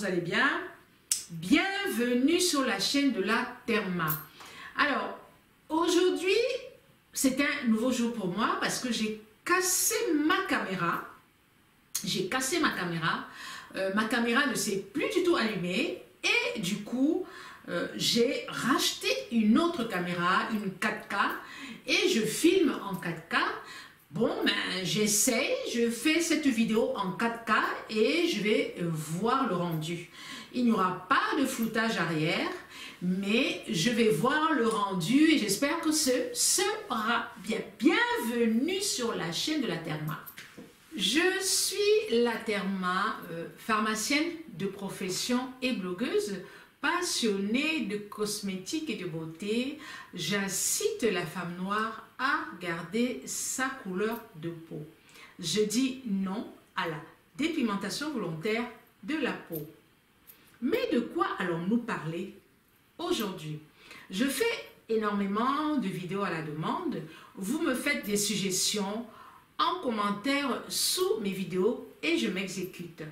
vous allez bien? Bienvenue sur la chaîne de la Therma. Alors, aujourd'hui, c'est un nouveau jour pour moi parce que j'ai cassé ma caméra. Ma caméra ne s'est plus du tout allumée et du coup, j'ai racheté une autre caméra, une 4K, et je filme en 4K. Bon, ben, j'essaie, je fais cette vidéo en 4K et je vais voir le rendu. Il n'y aura pas de floutage arrière, mais je vais voir le rendu et j'espère que ce sera bien. Bienvenue sur la chaîne de la Therma. Je suis la Therma, pharmacienne de profession et blogueuse, passionnée de cosmétiques et de beauté. J'incite la femme noire à garder sa couleur de peau. Je dis non à la dépigmentation volontaire de la peau. Mais de quoi allons-nous parler aujourd'hui? Je fais énormément de vidéos à la demande. Vous me faites des suggestions en commentaire sous mes vidéos et je m'exécute.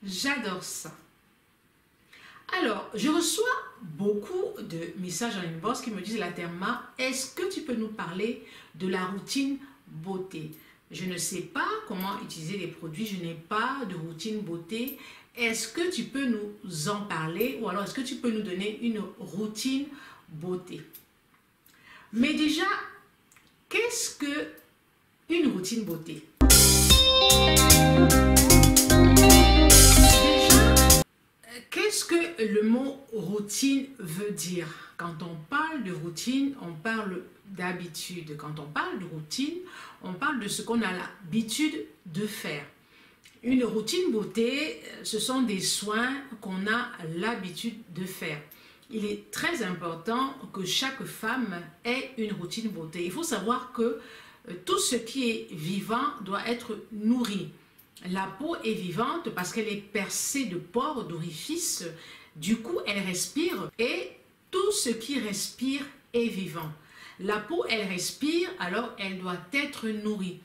J'adore ça. Alors, je reçois beaucoup de messages en inbox qui me disent: la Therma, est-ce que tu peux nous parler de la routine beauté? Je ne sais pas comment utiliser les produits, je n'ai pas de routine beauté. Est-ce que tu peux nous en parler ou alors est-ce que tu peux nous donner une routine beauté? Mais déjà, qu'est-ce que une routine beauté? Qu'est-ce que le mot routine veut dire? Quand on parle de routine, on parle d'habitude. Quand on parle de routine, on parle de ce qu'on a l'habitude de faire. Une routine beauté, ce sont des soins qu'on a l'habitude de faire. Il est très important que chaque femme ait une routine beauté. Il faut savoir que tout ce qui est vivant doit être nourri. La peau est vivante parce qu'elle est percée de pores, d'orifices. Du coup, elle respire et tout ce qui respire est vivant. La peau, elle respire, alors elle doit être nourrie.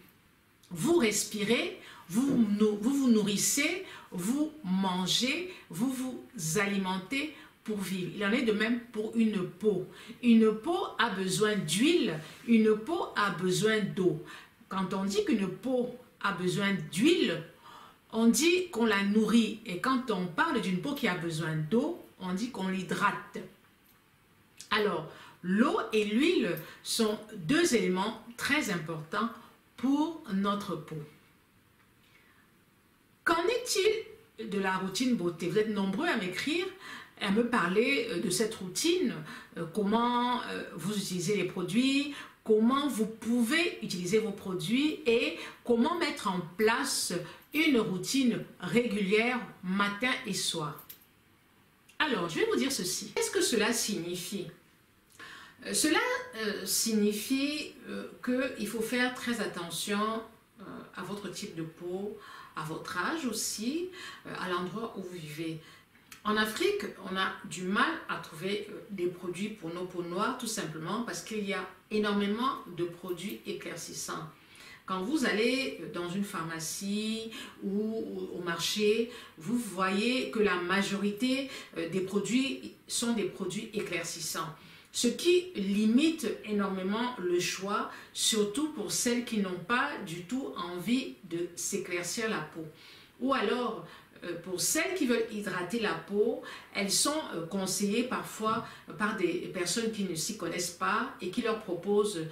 Vous respirez, vous vous nourrissez, vous mangez, vous vous alimentez pour vivre. Il en est de même pour une peau. Une peau a besoin d'huile, une peau a besoin d'eau. Quand on dit qu'une peau a besoin d'huile, on dit qu'on la nourrit. Et quand on parle d'une peau qui a besoin d'eau, on dit qu'on l'hydrate. Alors, l'eau et l'huile sont deux éléments très importants pour notre peau. Qu'en est-il de la routine beauté? Vous êtes nombreux à m'écrire, à me parler de cette routine, comment vous utilisez les produits, comment vous pouvez utiliser vos produits et comment mettre en place une routine régulière matin et soir. Alors, je vais vous dire ceci. Qu'est-ce que cela signifie? Cela signifie qu'il faut faire très attention à votre type de peau, à votre âge aussi, à l'endroit où vous vivez. En Afrique, on a du mal à trouver des produits pour nos peaux noires, tout simplement parce qu'il y a énormément de produits éclaircissants. Quand vous allez dans une pharmacie ou au marché, vous voyez que la majorité des produits sont des produits éclaircissants. Ce qui limite énormément le choix, surtout pour celles qui n'ont pas du tout envie de s'éclaircir la peau. Ou alors, pour celles qui veulent hydrater la peau, elles sont conseillées parfois par des personnes qui ne s'y connaissent pas et qui leur proposent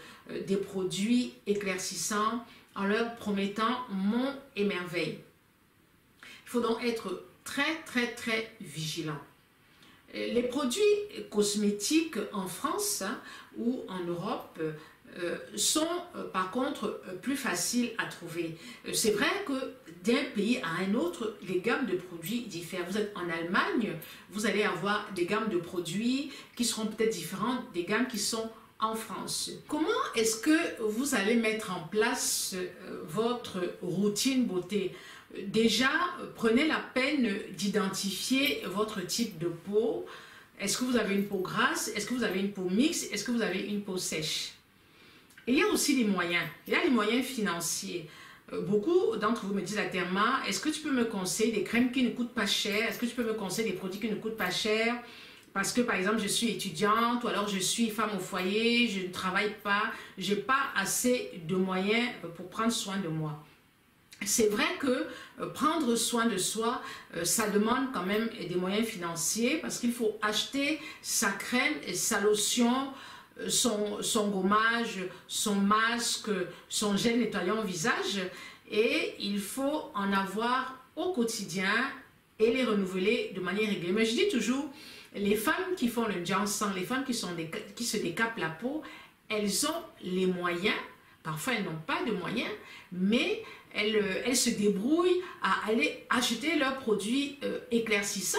des produits éclaircissants en leur promettant monts et merveilles. Il faut donc être très vigilant. Les produits cosmétiques en France ou en Europe sont par contre plus faciles à trouver. C'est vrai que d'un pays à un autre, les gammes de produits diffèrent. Vous êtes en Allemagne, vous allez avoir des gammes de produits qui seront peut-être différentes des gammes qui sont en France. Comment est-ce que vous allez mettre en place votre routine beauté? Déjà, prenez la peine d'identifier votre type de peau. Est-ce que vous avez une peau grasse? Est-ce que vous avez une peau mixte? Est-ce que vous avez une peau sèche? Il y a aussi les moyens. Il y a les moyens financiers. Beaucoup d'entre vous me disent à Therma, est-ce que tu peux me conseiller des crèmes qui ne coûtent pas cher? Est-ce que tu peux me conseiller des produits qui ne coûtent pas cher? Parce que par exemple, je suis étudiante ou alors je suis femme au foyer, je ne travaille pas, je n'ai pas assez de moyens pour prendre soin de moi. C'est vrai que prendre soin de soi, ça demande quand même des moyens financiers parce qu'il faut acheter sa crème, sa lotion, son gommage, son masque, son gel nettoyant au visage et il faut en avoir au quotidien et les renouveler de manière régulière. Mais je dis toujours, les femmes qui font le ginseng, les femmes qui se décapent la peau, elles ont les moyens, parfois elles n'ont pas de moyens, mais elles se débrouillent à aller acheter leurs produits éclaircissants.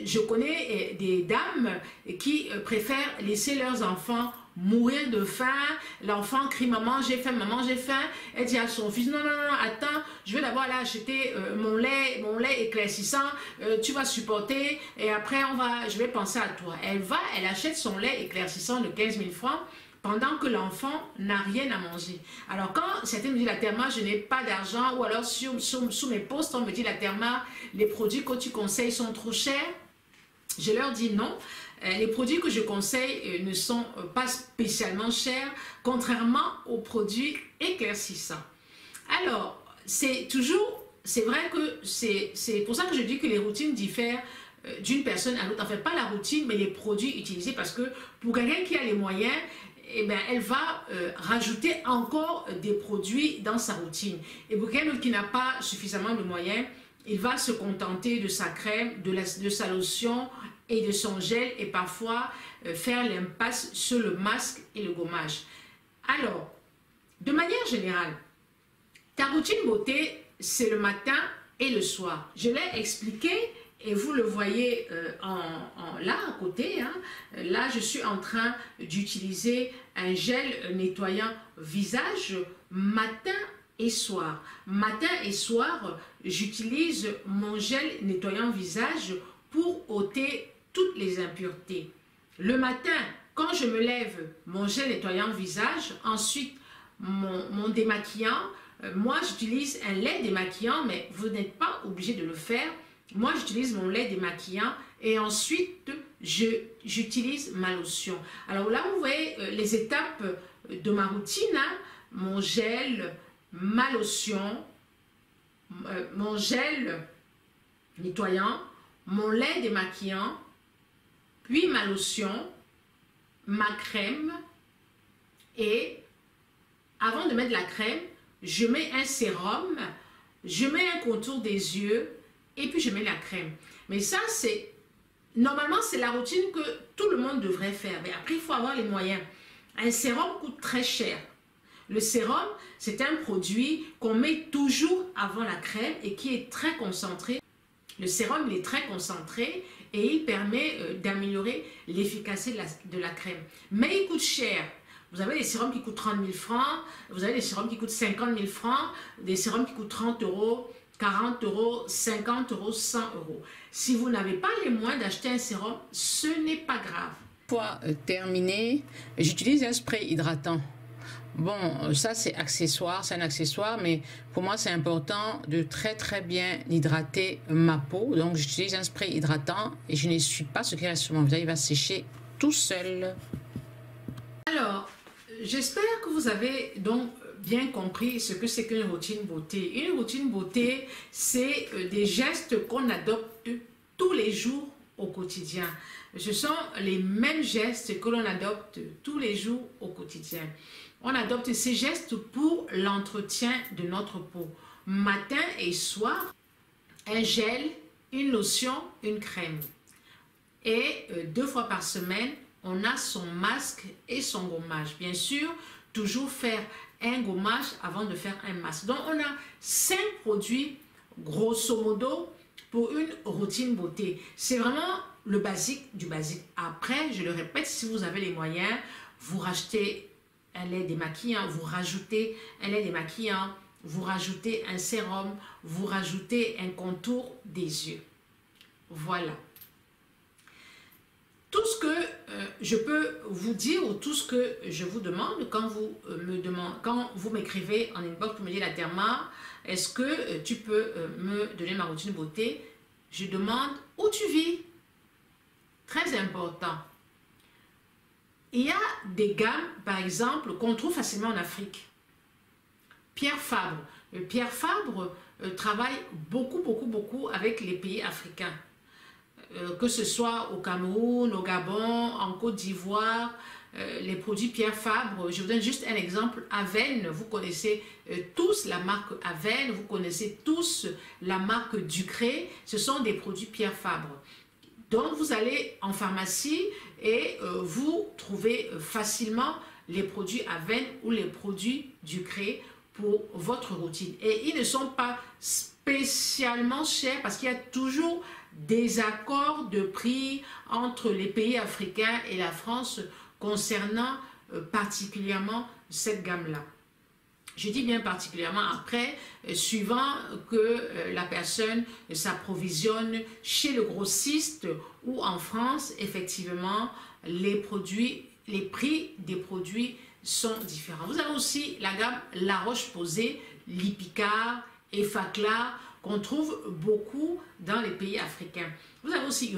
Je connais des dames qui préfèrent laisser leurs enfants mourir de faim. L'enfant crie maman j'ai faim, maman j'ai faim. Elle dit à son fils non non non attends, je vais d'abord aller acheter mon lait éclaircissant, tu vas supporter et après je vais penser à toi. Elle achète son lait éclaircissant de 15 000 francs pendant que l'enfant n'a rien à manger. Alors quand certains me disent la Therma, je n'ai pas d'argent, ou alors sous mes posts, on me dit la Therma, les produits que tu conseilles sont trop chers, je leur dis non. Les produits que je conseille ne sont pas spécialement chers, contrairement aux produits éclaircissants. Alors, c'est vrai que c'est pour ça que je dis que les routines diffèrent d'une personne à l'autre. En fait, pas la routine, mais les produits utilisés, parce que pour quelqu'un qui a les moyens, eh bien, elle va rajouter encore des produits dans sa routine. Et pour quelqu'un qui n'a pas suffisamment de moyens, il va se contenter de sa crème, de sa lotion et de son gel et parfois faire l'impasse sur le masque et le gommage. Alors, de manière générale, ta routine beauté, c'est le matin et le soir. Je l'ai expliqué et vous le voyez là à côté. Hein. Là, je suis en train d'utiliser un gel nettoyant visage matin et soir. Matin et soir, j'utilise mon gel nettoyant visage pour ôter toutes les impuretés. Le matin, quand je me lève, mon gel nettoyant visage, ensuite mon démaquillant. Moi, j'utilise un lait démaquillant, mais vous n'êtes pas obligé de le faire. Moi, j'utilise mon lait démaquillant et ensuite, j'utilise ma lotion. Alors là, vous voyez les étapes de ma routine. Hein, mon gel, ma lotion, mon gel nettoyant, mon lait démaquillant, puis ma lotion, ma crème et avant de mettre la crème, je mets un sérum, je mets un contour des yeux et puis je mets la crème. Mais ça, normalement, c'est la routine que tout le monde devrait faire. Mais après, il faut avoir les moyens. Un sérum coûte très cher. Le sérum, c'est un produit qu'on met toujours avant la crème et qui est très concentré. Le sérum, il est très concentré et il permet d'améliorer l'efficacité de la crème. Mais il coûte cher. Vous avez des sérums qui coûtent 30 000 francs, vous avez des sérums qui coûtent 50 000 francs, des sérums qui coûtent 30 euros, 40 euros, 50 euros, 100 euros. Si vous n'avez pas les moyens d'acheter un sérum, ce n'est pas grave. Une fois terminé, j'utilise un spray hydratant. Bon, ça c'est accessoire, c'est un accessoire, mais pour moi c'est important de très bien hydrater ma peau. Donc j'utilise un spray hydratant et je n'essuie pas ce qui reste sur mon visage, il va sécher tout seul. Alors, j'espère que vous avez donc bien compris ce que c'est qu'une routine beauté. Une routine beauté, c'est des gestes qu'on adopte tous les jours au quotidien. Ce sont les mêmes gestes que l'on adopte tous les jours au quotidien. On adopte ces gestes pour l'entretien de notre peau. Matin et soir, un gel, une lotion, une crème. Et 2 fois par semaine, on a son masque et son gommage. Bien sûr, toujours faire un gommage avant de faire un masque. Donc, on a 5 produits, grosso modo, pour une routine beauté. C'est vraiment le basique du basique. Après, je le répète, si vous avez les moyens, vous rachetez un lait démaquillant, vous rajoutez un lait démaquillant, vous rajoutez un sérum, vous rajoutez un contour des yeux. Voilà. Tout ce que je peux vous dire tout ce que je vous demande quand vous m'écrivez en inbox pour me dire la Therma, est-ce que tu peux me donner ma routine beauté? Je demande où tu vis. Très important. Il y a des gammes, par exemple, qu'on trouve facilement en Afrique. Pierre Fabre. Pierre Fabre travaille beaucoup avec les pays africains. Que ce soit au Cameroun, au Gabon, en Côte d'Ivoire, les produits Pierre Fabre. Je vous donne juste un exemple. Aven, vous connaissez tous la marque Aven, vous connaissez tous la marque Ducré. Ce sont des produits Pierre Fabre. Donc, vous allez en pharmacie et vous trouvez facilement les produits Aven ou les produits Ducré pour votre routine. Et ils ne sont pas spécialement chers parce qu'il y a toujours des accords de prix entre les pays africains et la France concernant particulièrement cette gamme-là. Je dis bien particulièrement après, suivant que la personne s'approvisionne chez le grossiste ou en France, effectivement, les prix des produits sont différents. Vous avez aussi la gamme La Roche-Posay, Lipicard, Effaclar, qu'on trouve beaucoup dans les pays africains. Vous avez aussi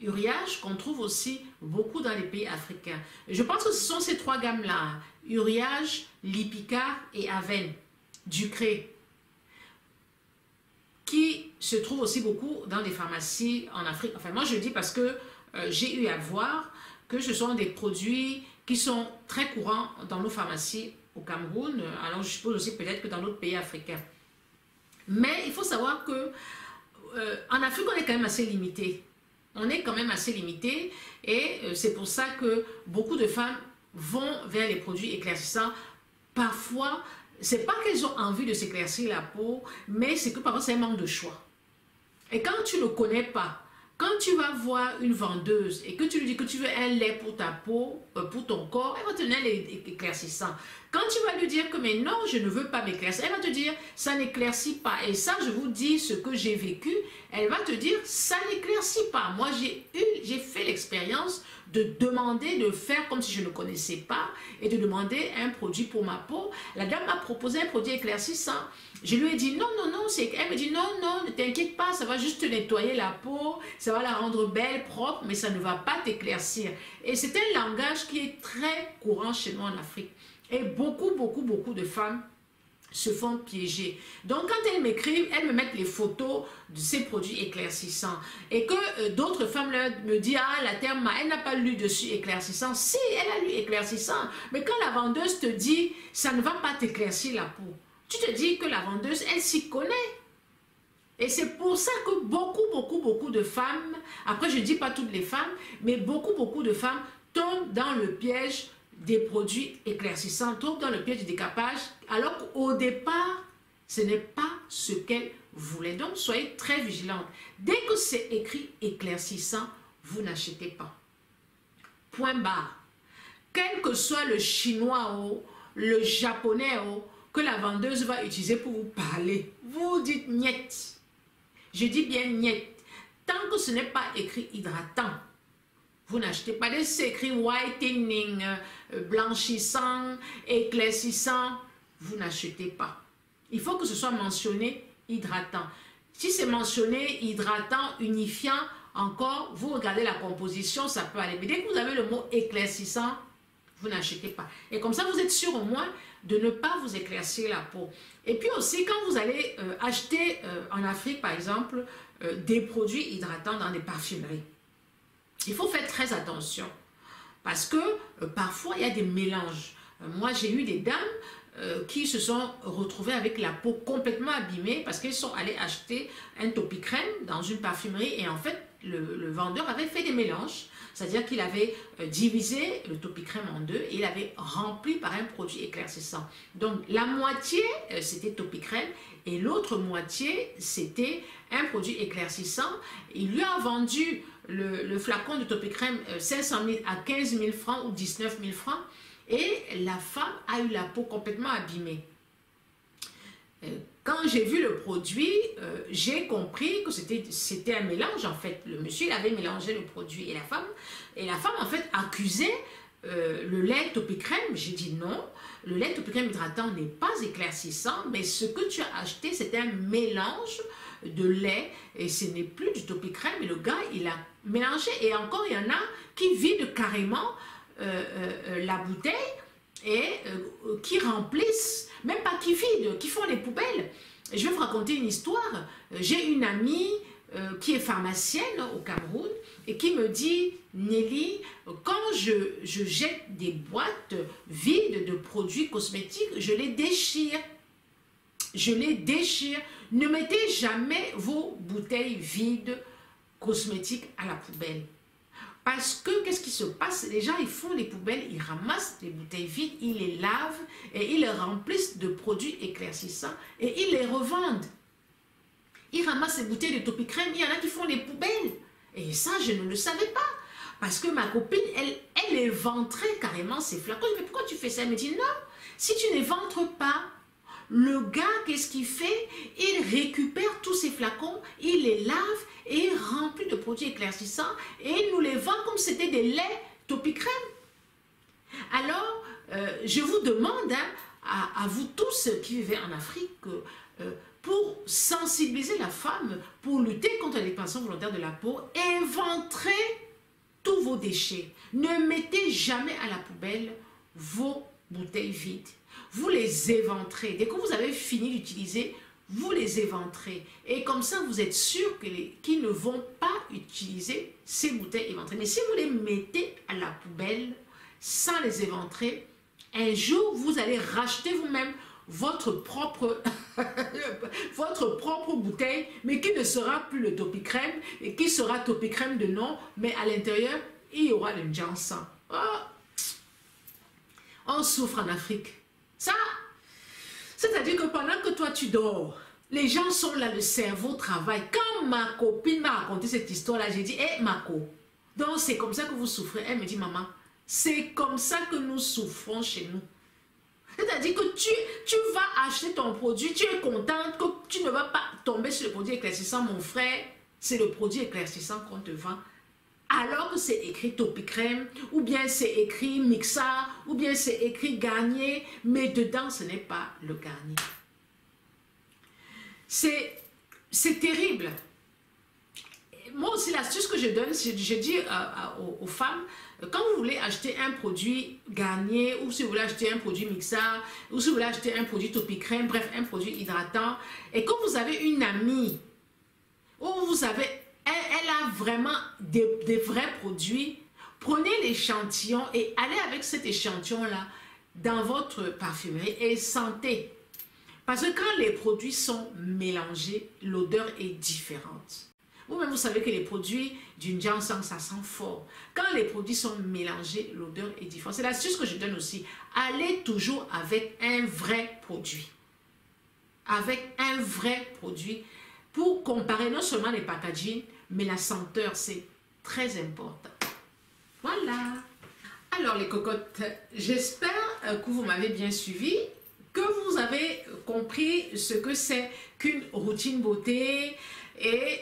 Uriage qu'on trouve aussi beaucoup dans les pays africains. Je pense que ce sont ces trois gammes-là, Uriage, Lipicard et Aven, Ducré, qui se trouvent aussi beaucoup dans les pharmacies en Afrique. Enfin, moi je dis parce que j'ai eu à voir que ce sont des produits qui sont très courants dans nos pharmacies au Cameroun, alors je suppose aussi peut-être que dans d'autres pays africains. Mais il faut savoir que en Afrique, on est quand même assez limité. On est quand même assez limité et c'est pour ça que beaucoup de femmes vont vers les produits éclaircissants. Parfois, c'est pas qu'elles ont envie de s'éclaircir la peau, mais c'est que parfois c'est un manque de choix. Et quand tu ne connais pas, quand tu vas voir une vendeuse et que tu lui dis que tu veux un lait pour ta peau, pour ton corps, elle va te donner un lait éclaircissant. Quand tu vas lui dire que mais non, je ne veux pas m'éclaircir, elle va te dire ça n'éclaircit pas. Et ça, je vous dis ce que j'ai vécu, elle va te dire ça n'éclaircit pas. Moi, j'ai fait l'expérience de demander de faire comme si je ne connaissais pas et de demander un produit pour ma peau. La dame m'a proposé un produit éclaircissant. Je lui ai dit non, elle me dit non, ne t'inquiète pas, ça va juste te nettoyer la peau, ça va la rendre belle, propre, mais ça ne va pas t'éclaircir. Et c'est un langage qui est très courant chez nous en Afrique. Et beaucoup de femmes se font piéger. Donc quand elles m'écrivent, elles me mettent les photos de ces produits éclaircissants. Et que d'autres femmes me disent, ah la Therma, elle n'a pas lu dessus éclaircissant. Si, elle a lu éclaircissant. Mais quand la vendeuse te dit, ça ne va pas t'éclaircir la peau, tu te dis que la vendeuse, elle s'y connaît. Et c'est pour ça que beaucoup de femmes, après je ne dis pas toutes les femmes, mais beaucoup de femmes tombent dans le piège des produits éclaircissants, tombent dans le piège du décapage, alors qu'au départ, ce n'est pas ce qu'elles voulaient. Donc soyez très vigilantes. Dès que c'est écrit éclaircissant, vous n'achetez pas. Point barre. Quel que soit le chinois ou le japonais que la vendeuse va utiliser pour vous parler, vous dites niet. Je dis bien niet. Tant que ce n'est pas écrit hydratant, vous n'achetez pas. Dès que c'est écrit whitening, blanchissant, éclaircissant, vous n'achetez pas. Il faut que ce soit mentionné hydratant. Si c'est mentionné hydratant, unifiant, encore, vous regardez la composition, ça peut aller. Mais dès que vous avez le mot éclaircissant, vous n'achetez pas. Et comme ça, vous êtes sûr au moins de ne pas vous éclaircir la peau. Et puis aussi, quand vous allez acheter en Afrique, par exemple, des produits hydratants dans des parfumeries, il faut faire très attention parce que parfois, il y a des mélanges. Moi, j'ai eu des dames qui se sont retrouvées avec la peau complètement abîmée parce qu'elles sont allées acheter un topicrème dans une parfumerie et en fait, le vendeur avait fait des mélanges. C'est-à-dire qu'il avait divisé le topicrème en deux et il avait rempli par un produit éclaircissant. Donc la moitié, c'était topicrème et l'autre moitié, c'était un produit éclaircissant. Il lui a vendu le flacon de topicrème 500 000 à 15 000 francs ou 19 000 francs et la femme a eu la peau complètement abîmée. Quand j'ai vu le produit, j'ai compris que c'était un mélange en fait. Le monsieur il avait mélangé le produit et la femme en fait accusait le lait Topicrème. J'ai dit non, le lait Topicrème hydratant n'est pas éclaircissant, mais ce que tu as acheté c'est un mélange de lait et ce n'est plus du Topicrème. Et le gars il a mélangé et encore il y en a qui vident carrément la bouteille et qui remplissent, même pas qui vident, qui font les poubelles. Et je vais vous raconter une histoire. J'ai une amie qui est pharmacienne au Cameroun et qui me dit, Nelly, quand je jette des boîtes vides de produits cosmétiques, je les déchire. Je les déchire. Ne mettez jamais vos bouteilles vides cosmétiques à la poubelle. Parce que, qu'est-ce qui se passe? Les gens, ils font les poubelles, ils ramassent les bouteilles vides, ils les lavent et ils les remplissent de produits éclaircissants et ils les revendent. Ils ramassent les bouteilles de Topicrème, il y en a qui font les poubelles. Et ça, je ne le savais pas. Parce que ma copine, elle éventrait carrément ses flacons. Mais pourquoi tu fais ça? Elle me dit non, si tu n'éventres pas, le gars, qu'est-ce qu'il fait? Il récupère tous ces flacons, il les lave et il remplit de produits éclaircissants et il nous les vend comme si c'était des laits Topicrème. Alors, je vous demande, à vous tous qui vivez en Afrique, pour sensibiliser la femme, pour lutter contre l'expansion volontaire de la peau, éventrez tous vos déchets. Ne mettez jamais à la poubelle vos bouteilles vides. Vous les éventrez. Dès que vous avez fini d'utiliser, vous les éventrez. Et comme ça, vous êtes sûr qu'ils ne vont pas utiliser ces bouteilles éventrées. Mais si vous les mettez à la poubelle sans les éventrer, un jour, vous allez racheter vous-même votre propre bouteille, mais qui ne sera plus le Topicrème, et qui sera Topicrème de nom, mais à l'intérieur, il y aura le Jansan. Oh, on souffre en Afrique. Ça, c'est-à-dire que pendant que toi tu dors, les gens sont là, le cerveau travaille. Quand ma copine m'a raconté cette histoire-là, j'ai dit, hé Mako, donc c'est comme ça que vous souffrez. Elle me dit, maman, c'est comme ça que nous souffrons chez nous. C'est-à-dire que tu vas acheter ton produit, tu es contente que tu ne vas pas tomber sur le produit éclaircissant, mon frère, c'est le produit éclaircissant qu'on te vend. Alors que c'est écrit Topicrème, ou bien c'est écrit Mixa, ou bien c'est écrit Garnier, mais dedans ce n'est pas le Garnier. C'est terrible. Moi aussi, l'astuce que je donne, je dis aux femmes, quand vous voulez acheter un produit Garnier, ou si vous voulez acheter un produit Mixa, ou si vous voulez acheter un produit Topicrème, bref, un produit hydratant, et quand vous avez une amie, ou vous avez, elle a vraiment des vrais produits, prenez l'échantillon et allez avec cet échantillon-là dans votre parfumerie et sentez. Parce que quand les produits sont mélangés, l'odeur est différente. Vous-même, vous savez que les produits d'une Jansan, ça sent fort. Quand les produits sont mélangés, l'odeur est différente. C'est l'astuce que je donne aussi. Allez toujours avec un vrai produit. Avec un vrai produit pour comparer non seulement les packaging, mais la senteur, c'est très important. Voilà. Alors les cocottes, j'espère que vous m'avez bien suivi, que vous avez compris ce que c'est qu'une routine beauté, et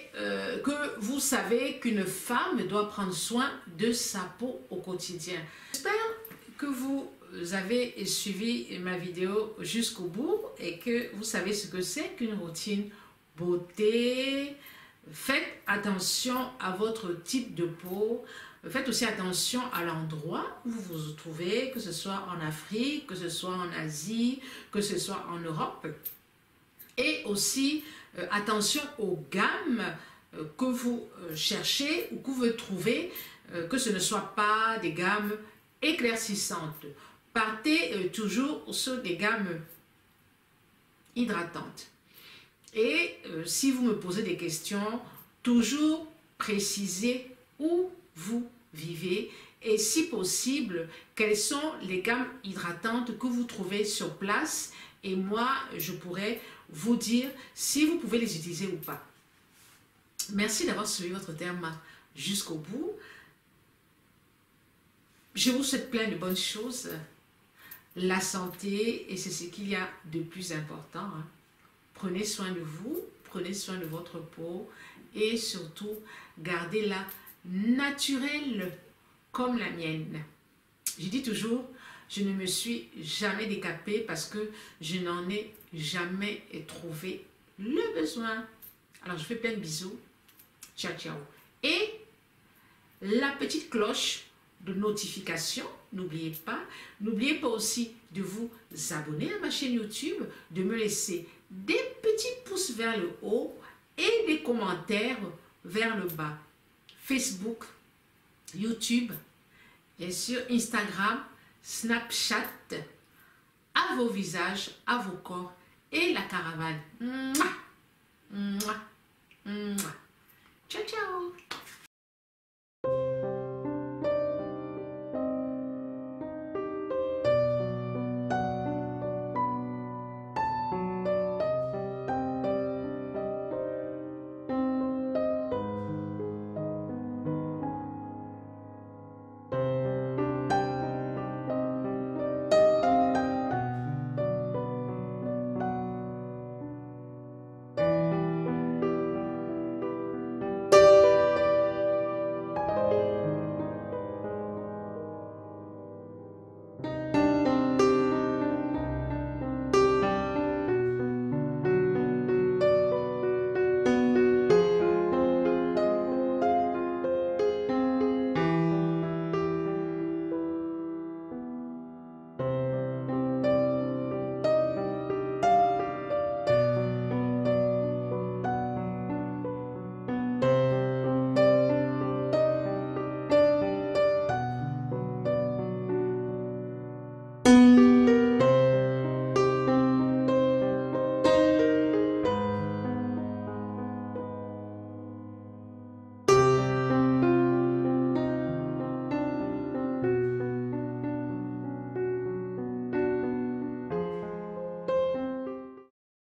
que vous savez qu'une femme doit prendre soin de sa peau au quotidien. J'espère que vous avez suivi ma vidéo jusqu'au bout et que vous savez ce que c'est qu'une routine beauté. Faites attention à votre type de peau. Faites aussi attention à l'endroit où vous vous trouvez, que ce soit en Afrique, que ce soit en Asie, que ce soit en Europe. Et aussi, attention aux gammes que vous cherchez ou que vous trouvez, que ce ne soit pas des gammes éclaircissantes. Partez toujours sur des gammes hydratantes. Et si vous me posez des questions, toujours précisez où vous vivez et si possible, quelles sont les gammes hydratantes que vous trouvez sur place. Et moi, je pourrais vous dire si vous pouvez les utiliser ou pas. Merci d'avoir suivi votre terme jusqu'au bout. Je vous souhaite plein de bonnes choses. La santé, et c'est ce qu'il y a de plus important. Prenez soin de vous, prenez soin de votre peau et surtout, gardez-la naturelle comme la mienne. Je dis toujours, je ne me suis jamais décapée parce que je n'en ai jamais trouvé le besoin. Alors, je fais plein de bisous. Ciao, ciao. Et la petite cloche de notification, n'oubliez pas. N'oubliez pas aussi de vous abonner à ma chaîne YouTube, de me laisser des petits pouces vers le haut et des commentaires vers le bas. Facebook, YouTube, bien sûr Instagram, Snapchat, à vos visages, à vos corps et la caravane. Mouah, mouah, mouah. Ciao, ciao.